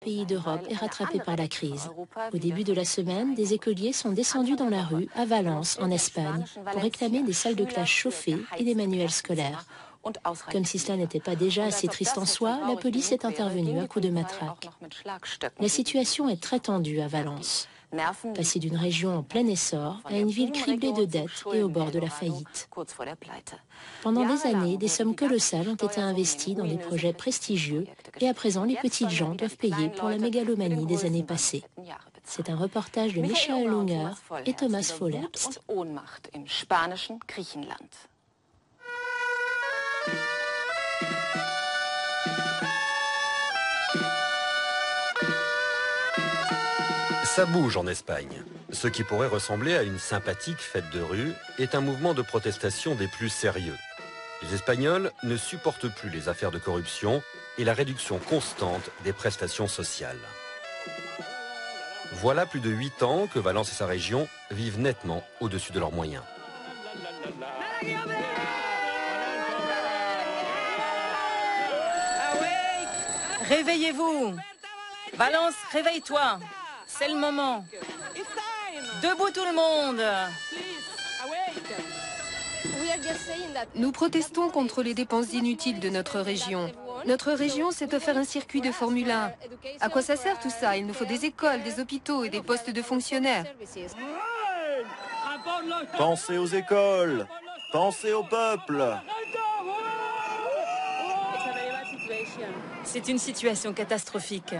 pays d'Europe est rattrapé par la crise. Au début de la semaine, des écoliers sont descendus dans la rue à Valence, en Espagne, pour réclamer des salles de classe chauffées et des manuels scolaires. Comme si cela n'était pas déjà assez triste en soi, la police est intervenue à coups de matraque. La situation est très tendue à Valence. Passer d'une région en plein essor à une ville criblée de dettes et au bord de la faillite. Pendant des années, des sommes colossales ont été investies dans des projets prestigieux et à présent, les petites gens doivent payer pour la mégalomanie des années passées. C'est un reportage de Michael Lunger et Thomas Vollerst. Ça bouge en Espagne. Ce qui pourrait ressembler à une sympathique fête de rue est un mouvement de protestation des plus sérieux. Les Espagnols ne supportent plus les affaires de corruption et la réduction constante des prestations sociales. Voilà plus de 8 ans que Valence et sa région vivent nettement au-dessus de leurs moyens. Réveillez-vous! Valence, réveille-toi! C'est le moment. Debout tout le monde. Nous protestons contre les dépenses inutiles de notre région. Notre région s'est offert un circuit de Formule 1. À quoi ça sert tout ça? Il nous faut des écoles, des hôpitaux et des postes de fonctionnaires. Pensez aux écoles, pensez au peuple. C'est une situation catastrophique.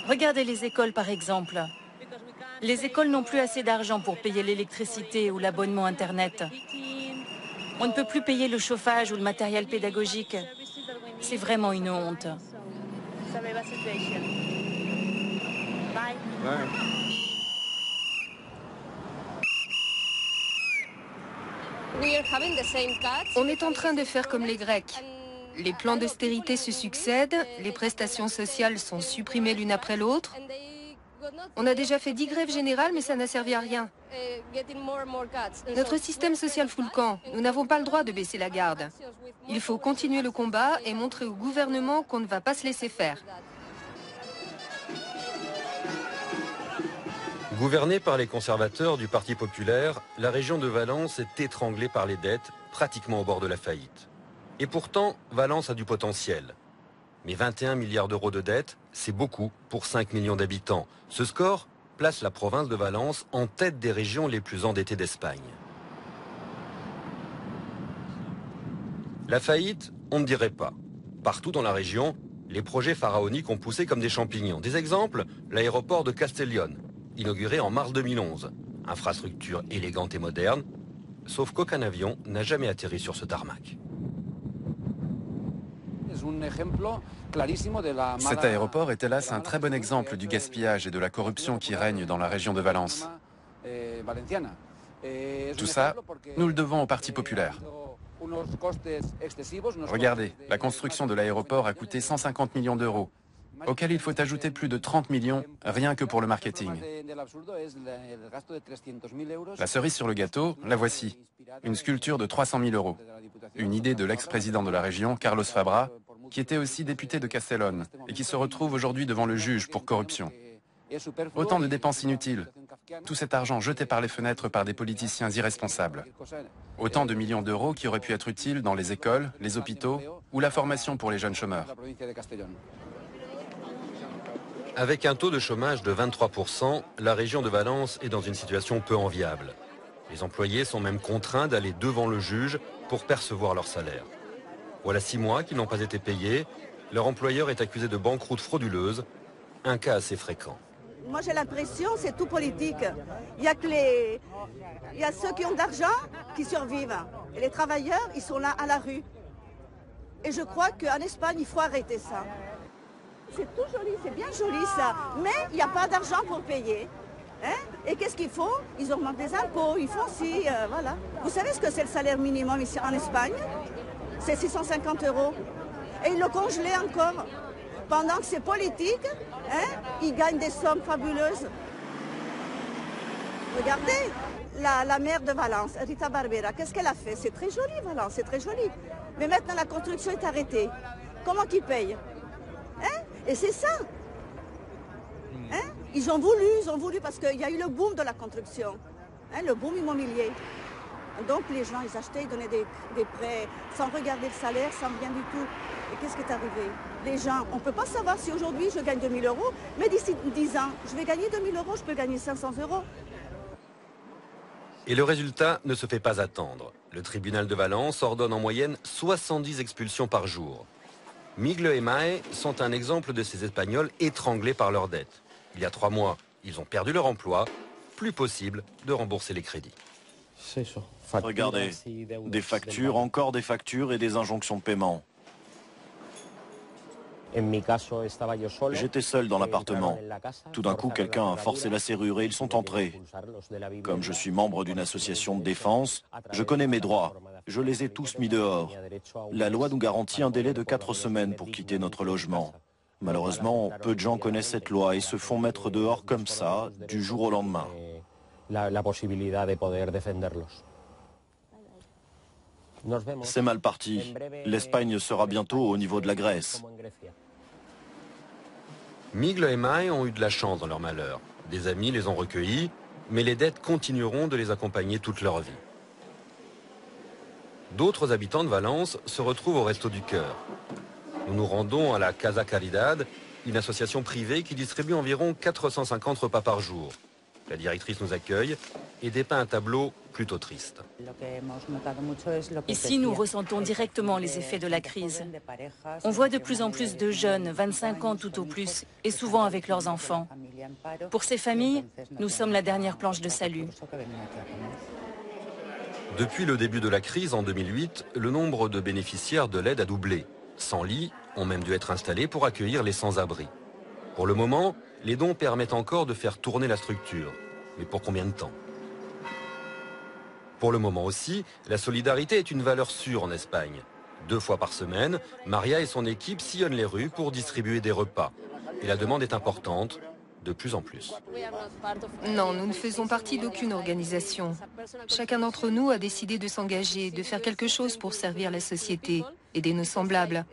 Regardez les écoles par exemple. Les écoles n'ont plus assez d'argent pour payer l'électricité ou l'abonnement Internet. On ne peut plus payer le chauffage ou le matériel pédagogique. C'est vraiment une honte. On est en train de faire comme les Grecs. Les plans d'austérité se succèdent, les prestations sociales sont supprimées l'une après l'autre. On a déjà fait 10 grèves générales, mais ça n'a servi à rien. Notre système social fout le camp. Nous n'avons pas le droit de baisser la garde. Il faut continuer le combat et montrer au gouvernement qu'on ne va pas se laisser faire. Gouvernée par les conservateurs du Parti populaire, la région de Valence est étranglée par les dettes, pratiquement au bord de la faillite. Et pourtant, Valence a du potentiel. Mais 21 milliards d'euros de dettes, c'est beaucoup pour 5 millions d'habitants. Ce score place la province de Valence en tête des régions les plus endettées d'Espagne. La faillite, on ne dirait pas. Partout dans la région, les projets pharaoniques ont poussé comme des champignons. Des exemples, l'aéroport de Castellón, inauguré en mars 2011. Infrastructure élégante et moderne, sauf qu'aucun avion n'a jamais atterri sur ce tarmac. Cet aéroport est hélas un très bon exemple du gaspillage et de la corruption qui règne dans la région de Valence. Tout ça, nous le devons au Parti populaire. Regardez, la construction de l'aéroport a coûté 150 millions d'euros, auquel il faut ajouter plus de 30 millions rien que pour le marketing. La cerise sur le gâteau, la voici, une sculpture de 300 000 euros. Une idée de l'ex-président de la région, Carlos Fabra, qui était aussi député de Castellón et qui se retrouve aujourd'hui devant le juge pour corruption. Autant de dépenses inutiles. Tout cet argent jeté par les fenêtres par des politiciens irresponsables. Autant de millions d'euros qui auraient pu être utiles dans les écoles, les hôpitaux ou la formation pour les jeunes chômeurs. Avec un taux de chômage de 23%, la région de Valence est dans une situation peu enviable. Les employés sont même contraints d'aller devant le juge pour percevoir leur salaire. Voilà 6 mois qu'ils n'ont pas été payés. Leur employeur est accusé de banqueroute frauduleuse, un cas assez fréquent. Moi j'ai l'impression que c'est tout politique. Il y a ceux qui ont de l'argent qui survivent. Et les travailleurs, ils sont là à la rue. Et je crois qu'en Espagne, il faut arrêter ça. C'est tout joli, c'est bien joli ça. Mais il n'y a pas d'argent pour payer. Hein? Et qu'est-ce qu'il faut? Ils augmentent les impôts, ils font ci, voilà. Vous savez ce que c'est le salaire minimum ici en Espagne? C'est 650 euros. Et ils le congelaient encore. Pendant que c'est politique, hein, ils gagnent des sommes fabuleuses. Regardez, la maire de Valence, Rita Barbera, qu'est-ce qu'elle a fait? C'est très joli Valence, c'est très joli. Mais maintenant la construction est arrêtée. Comment qu'ils payent? Hein? Et c'est ça. Hein? Ils ont voulu parce qu'il y a eu le boom de la construction, hein, le boom immobilier. Donc les gens, ils achetaient, ils donnaient des prêts sans regarder le salaire, sans rien du tout. Et qu'est-ce qui est arrivé? Les gens, on ne peut pas savoir si aujourd'hui je gagne 2000 euros, mais d'ici 10 ans, je vais gagner 2000 euros, je peux gagner 500 euros. Et le résultat ne se fait pas attendre. Le tribunal de Valence ordonne en moyenne 70 expulsions par jour. Migle et Mae sont un exemple de ces Espagnols étranglés par leurs dettes. Il y a 3 mois, ils ont perdu leur emploi. Plus possible de rembourser les crédits. Regardez, des factures, encore des factures et des injonctions de paiement. J'étais seul dans l'appartement. Tout d'un coup, quelqu'un a forcé la serrure et ils sont entrés. Comme je suis membre d'une association de défense, je connais mes droits. Je les ai tous mis dehors. La loi nous garantit un délai de 4 semaines pour quitter notre logement. Malheureusement, peu de gens connaissent cette loi et se font mettre dehors comme ça, du jour au lendemain. C'est mal parti. L'Espagne sera bientôt au niveau de la Grèce. Migle et Mae ont eu de la chance dans leur malheur. Des amis les ont recueillis, mais les dettes continueront de les accompagner toute leur vie. D'autres habitants de Valence se retrouvent au Resto du Cœur. Nous nous rendons à la Casa Caridad, une association privée qui distribue environ 450 repas par jour. La directrice nous accueille et dépeint un tableau plutôt triste. Ici, nous ressentons directement les effets de la crise. On voit de plus en plus de jeunes, 25 ans tout au plus, et souvent avec leurs enfants. Pour ces familles, nous sommes la dernière planche de salut. Depuis le début de la crise en 2008, le nombre de bénéficiaires de l'aide a doublé. 100 lits ont même dû être installés pour accueillir les sans-abri. Pour le moment, les dons permettent encore de faire tourner la structure. Mais pour combien de temps? Pour le moment aussi, la solidarité est une valeur sûre en Espagne. 2 fois par semaine, Maria et son équipe sillonnent les rues pour distribuer des repas. Et la demande est importante, de plus en plus. Non, nous ne faisons partie d'aucune organisation. Chacun d'entre nous a décidé de s'engager, de faire quelque chose pour servir la société, aider nos semblables.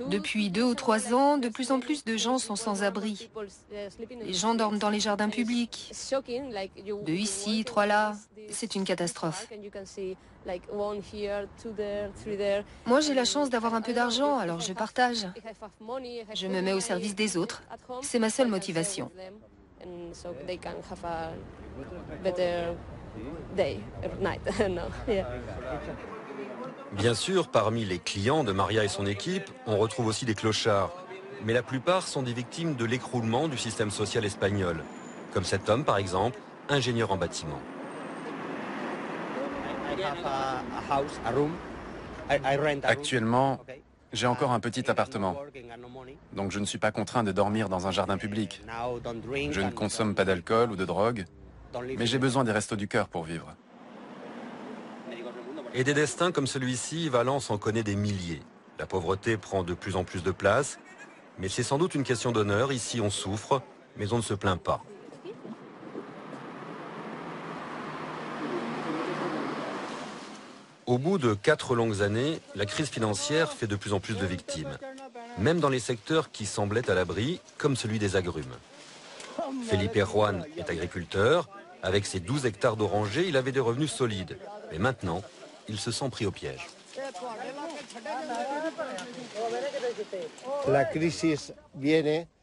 Depuis 2 ou 3 ans, de plus en plus de gens sont sans abri. Les gens dorment dans les jardins publics. 2 ici, 3 là. C'est une catastrophe. Moi, j'ai la chance d'avoir un peu d'argent, alors je partage. Je me mets au service des autres. C'est ma seule motivation. Bien sûr, parmi les clients de Maria et son équipe, on retrouve aussi des clochards. Mais la plupart sont des victimes de l'écroulement du système social espagnol. Comme cet homme, par exemple, ingénieur en bâtiment. Actuellement, j'ai encore un petit appartement. Donc je ne suis pas contraint de dormir dans un jardin public. Je ne consomme pas d'alcool ou de drogue, mais j'ai besoin des restos du cœur pour vivre. Et des destins comme celui-ci, Valence en connaît des milliers. La pauvreté prend de plus en plus de place, mais c'est sans doute une question d'honneur. Ici, on souffre, mais on ne se plaint pas. Au bout de 4 longues années, la crise financière fait de plus en plus de victimes, même dans les secteurs qui semblaient à l'abri, comme celui des agrumes. Felipe Juan est agriculteur. Avec ses 12 hectares d'orangers, il avait des revenus solides. Mais maintenant, il se sent pris au piège.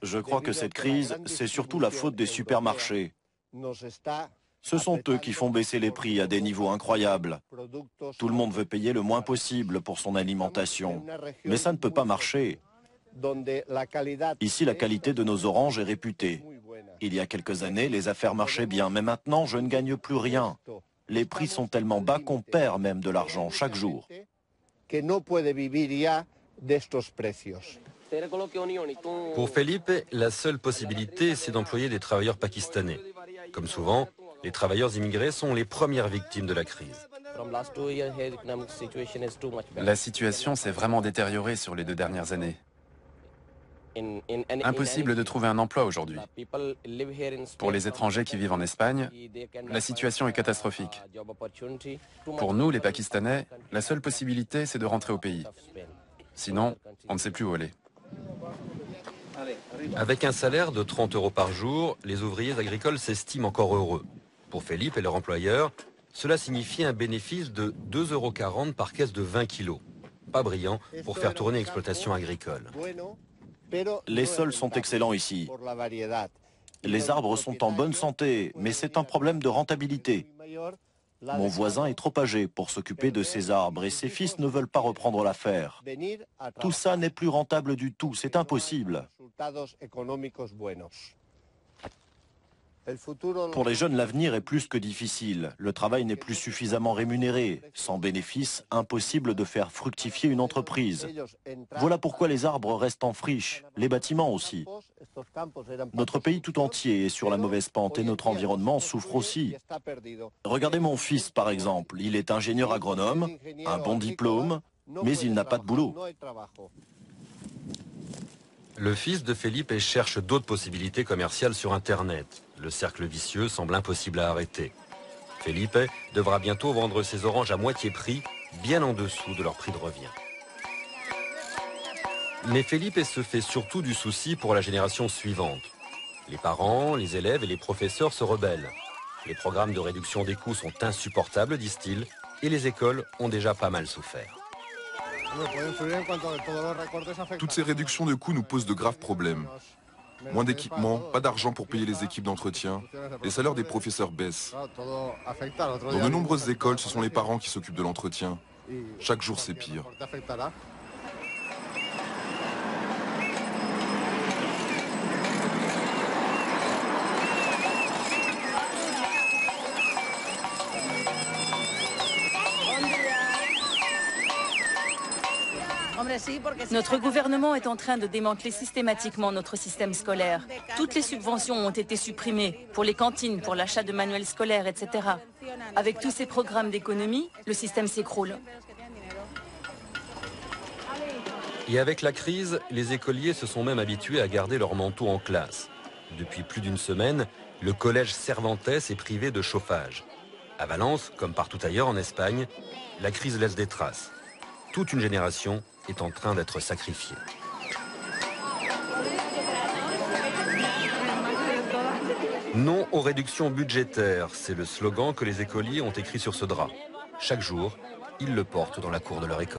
Je crois que cette crise, c'est surtout la faute des supermarchés. Ce sont eux qui font baisser les prix à des niveaux incroyables. Tout le monde veut payer le moins possible pour son alimentation. Mais ça ne peut pas marcher. Ici, la qualité de nos oranges est réputée. Il y a quelques années, les affaires marchaient bien, mais maintenant, je ne gagne plus rien. Les prix sont tellement bas qu'on perd même de l'argent chaque jour. Pour Felipe, la seule possibilité, c'est d'employer des travailleurs pakistanais. Comme souvent, les travailleurs immigrés sont les premières victimes de la crise. La situation s'est vraiment détériorée sur les 2 dernières années. Impossible de trouver un emploi aujourd'hui. Pour les étrangers qui vivent en Espagne, la situation est catastrophique. Pour nous, les Pakistanais, la seule possibilité, c'est de rentrer au pays. Sinon, on ne sait plus où aller. Avec un salaire de 30 € par jour, les ouvriers agricoles s'estiment encore heureux. Pour Felipe et leur employeur, cela signifie un bénéfice de 2,40 € par caisse de 20 kilos. Pas brillant pour faire tourner l'exploitation agricole. Les sols sont excellents ici. Les arbres sont en bonne santé, mais c'est un problème de rentabilité. Mon voisin est trop âgé pour s'occuper de ces arbres et ses fils ne veulent pas reprendre l'affaire. Tout ça n'est plus rentable du tout, c'est impossible. Pour les jeunes, l'avenir est plus que difficile. Le travail n'est plus suffisamment rémunéré. Sans bénéfice, impossible de faire fructifier une entreprise. Voilà pourquoi les arbres restent en friche, les bâtiments aussi. Notre pays tout entier est sur la mauvaise pente et notre environnement souffre aussi. Regardez mon fils par exemple, il est ingénieur agronome, un bon diplôme, mais il n'a pas de boulot. Le fils de Felipe cherche d'autres possibilités commerciales sur Internet. Le cercle vicieux semble impossible à arrêter. Felipe devra bientôt vendre ses oranges à moitié prix, bien en dessous de leur prix de revient. Mais Felipe se fait surtout du souci pour la génération suivante. Les parents, les élèves et les professeurs se rebellent. Les programmes de réduction des coûts sont insupportables, disent-ils, et les écoles ont déjà pas mal souffert. Toutes ces réductions de coûts nous posent de graves problèmes. Moins d'équipements, pas d'argent pour payer les équipes d'entretien, les salaires des professeurs baissent. Dans de nombreuses écoles, ce sont les parents qui s'occupent de l'entretien. Chaque jour, c'est pire. Notre gouvernement est en train de démanteler systématiquement notre système scolaire. Toutes les subventions ont été supprimées pour les cantines, pour l'achat de manuels scolaires, etc. Avec tous ces programmes d'économie, le système s'écroule. Et avec la crise, les écoliers se sont même habitués à garder leur manteau en classe. Depuis plus d'une semaine, le collège Cervantes est privé de chauffage. À Valence, comme partout ailleurs en Espagne, la crise laisse des traces. Toute une génération est en train d'être sacrifiée. Non aux réductions budgétaires, c'est le slogan que les écoliers ont écrit sur ce drap. Chaque jour, ils le portent dans la cour de leur école.